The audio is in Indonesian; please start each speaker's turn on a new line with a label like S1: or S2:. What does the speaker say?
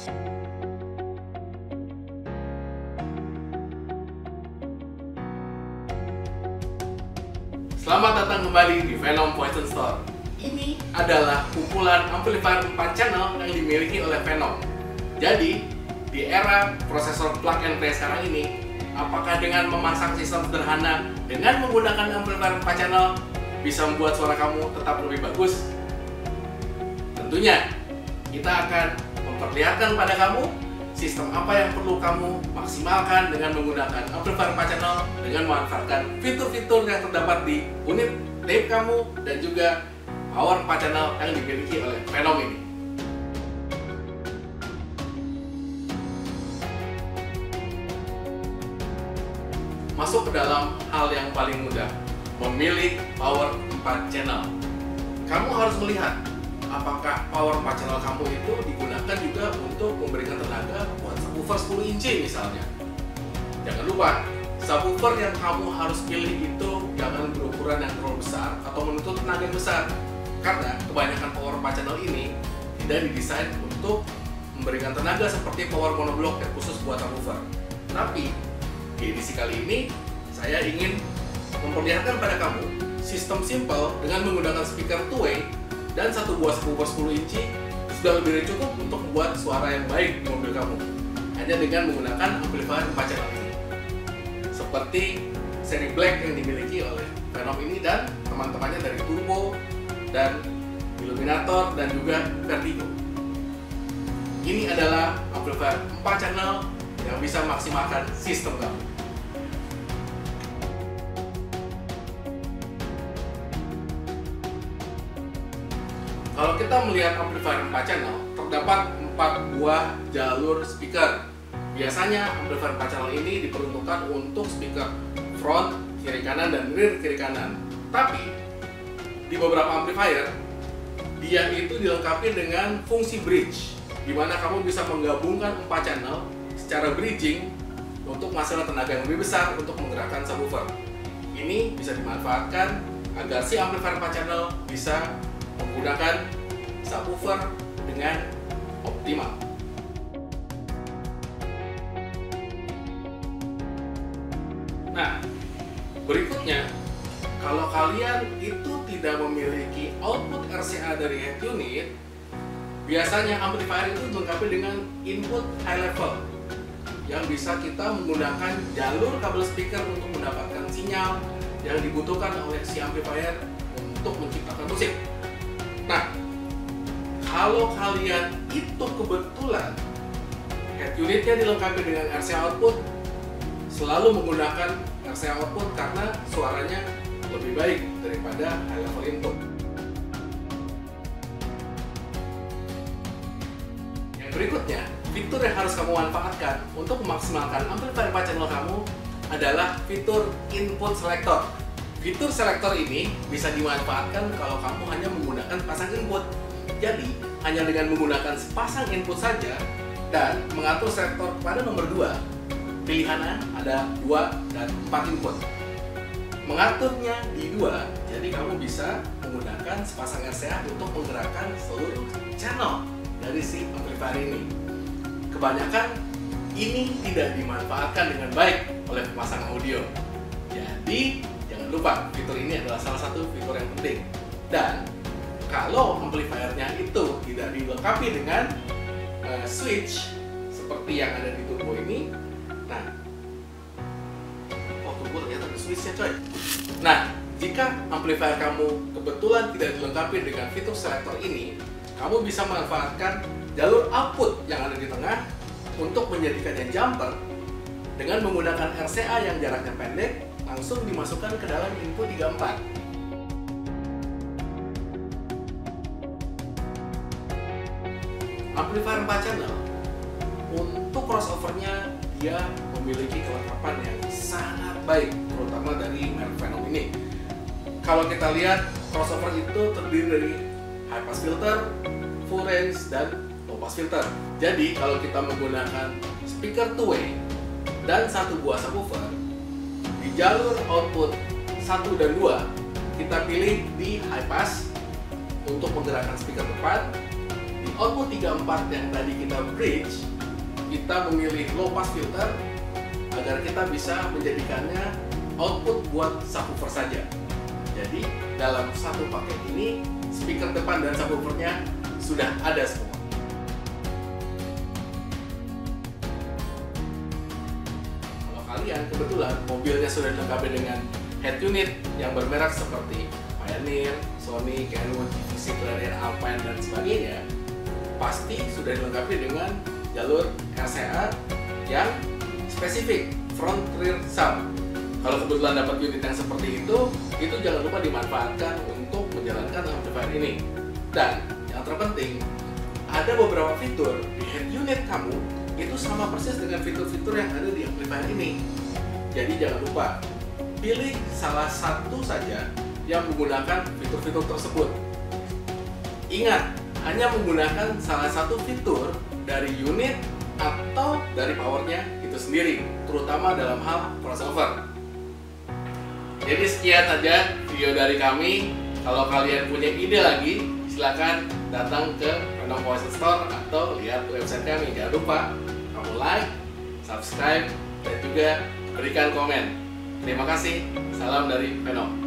S1: Selamat datang kembali di Venom Poison Store. Ini adalah kumpulan amplifier 4 channel yang dimiliki oleh Venom. Jadi, di era prosesor plug and play sekarang ini, apakah dengan memasang sistem sederhana dengan menggunakan amplifier 4 channel bisa membuat suara kamu tetap lebih bagus? Tentunya, kita akan memperlihatkan pada kamu sistem apa yang perlu kamu maksimalkan dengan menggunakan amplifier 4 channel dengan memanfaatkan fitur-fitur yang terdapat di unit tape kamu dan juga power 4 channel yang dimiliki oleh Venom ini. Masuk ke dalam hal yang paling mudah, memilih power 4 channel. Kamu harus melihat apakah power 4 channel kamu itu digunakan juga untuk memberikan tenaga buat subwoofer 10 inci misalnya. Jangan lupa, subwoofer yang kamu harus pilih itu jangan berukuran yang terlalu besar atau menuntut tenaga yang besar. Karena kebanyakan power 4 channel ini tidak didesain untuk memberikan tenaga seperti power monoblock yang khusus buat subwoofer. Tapi di edisi kali ini saya ingin memperlihatkan pada kamu sistem simple dengan menggunakan speaker two-way dan satu buah subwoofer 10 inci sudah lebih dari cukup untuk membuat suara yang baik di mobil kamu hanya dengan menggunakan amplifier 4 channel ini, seperti seri Black yang dimiliki oleh Venom ini dan teman-temannya dari Turbo dan Illuminator dan juga Vertigo. Ini adalah amplifier 4 channel yang bisa maksimalkan sistem kamu. Kalau kita melihat amplifier 4 channel, terdapat 4 buah jalur speaker. Biasanya amplifier 4 channel ini diperuntukkan untuk speaker front, kiri kanan, dan rear kiri kanan. Tapi, di beberapa amplifier, dia itu dilengkapi dengan fungsi bridge, di mana kamu bisa menggabungkan 4 channel secara bridging untuk menghasilkan tenaga yang lebih besar untuk menggerakkan subwoofer. Ini bisa dimanfaatkan agar si amplifier 4 channel bisa menggunakan subwoofer dengan optimal. Nah, berikutnya, kalau kalian itu tidak memiliki output RCA dari head unit, biasanya amplifier itu dilengkapi dengan input high level yang bisa kita menggunakan jalur kabel speaker untuk mendapatkan sinyal yang dibutuhkan oleh si amplifier untuk menciptakan musik. Nah, kalau kalian itu kebetulan head unitnya dilengkapi dengan RCA output, selalu menggunakan RCA output karena suaranya lebih baik daripada high level input. Yang berikutnya, fitur yang harus kamu manfaatkan untuk memaksimalkan amplifier 4 channel kamu adalah fitur input selector. Fitur selector ini bisa dimanfaatkan kalau kamu hanya menggunakan pasang input. Jadi, hanya dengan menggunakan sepasang input saja dan mengatur selector pada nomor 2. Pilihannya ada 2 dan 4 input. Mengaturnya di 2, jadi kamu bisa menggunakan sepasang RCA untuk menggerakkan seluruh channel dari si amplifier ini. Kebanyakan ini tidak dimanfaatkan dengan baik oleh pemasang audio. Jadi, jangan lupa, fitur ini adalah salah satu fitur yang penting. Dan kalau amplifiernya itu tidak dilengkapi dengan switch seperti yang ada di Turbo ini, nah, Turbo ternyata ada switchnya coy. Nah, jika amplifier kamu kebetulan tidak dilengkapi dengan fitur selector ini, kamu bisa memanfaatkan jalur output yang ada di tengah untuk menjadikannya jumper dengan menggunakan RCA yang jaraknya pendek langsung dimasukkan ke dalam input 34. Amplifier 4 channel untuk crossovernya dia memiliki kelengkapan yang sangat baik, terutama dari merek Venom ini. Kalau kita lihat, crossover itu terdiri dari high pass filter, full range, dan low pass filter. Jadi kalau kita menggunakan speaker two-way dan satu buah subwoofer, di jalur output 1 dan 2 kita pilih di high pass untuk menggerakkan speaker depan, di output 34 yang tadi kita bridge, kita memilih low pass filter agar kita bisa menjadikannya output buat subwoofer saja. Jadi dalam satu paket ini, speaker depan dan subwoofernya sudah ada semua. Kalau kalian kebetulan mobilnya sudah dilengkapi dengan head unit yang bermerek seperti Pioneer, Sony, Kenwood, GVC, Clarion, Alpine, dan sebagainya, pasti sudah dilengkapi dengan jalur RCA yang spesifik front rear sub. Kalau kebetulan dapat unit yang seperti itu jangan lupa dimanfaatkan untuk menjalankan amplifier ini. Dan yang terpenting, ada beberapa fitur di head unit kamu itu sama persis dengan fitur-fitur yang ada di amplifier ini. Jadi jangan lupa pilih salah satu saja yang menggunakan fitur-fitur tersebut. Ingat, hanya menggunakan salah satu fitur dari unit atau dari powernya itu sendiri, terutama dalam hal crossover. Jadi sekian saja video dari kami. Kalau kalian punya ide lagi, silakan datang ke Venom Voice Store atau lihat website kami. Jangan lupa kamu like, subscribe, dan juga berikan komen. Terima kasih. Salam dari Venom.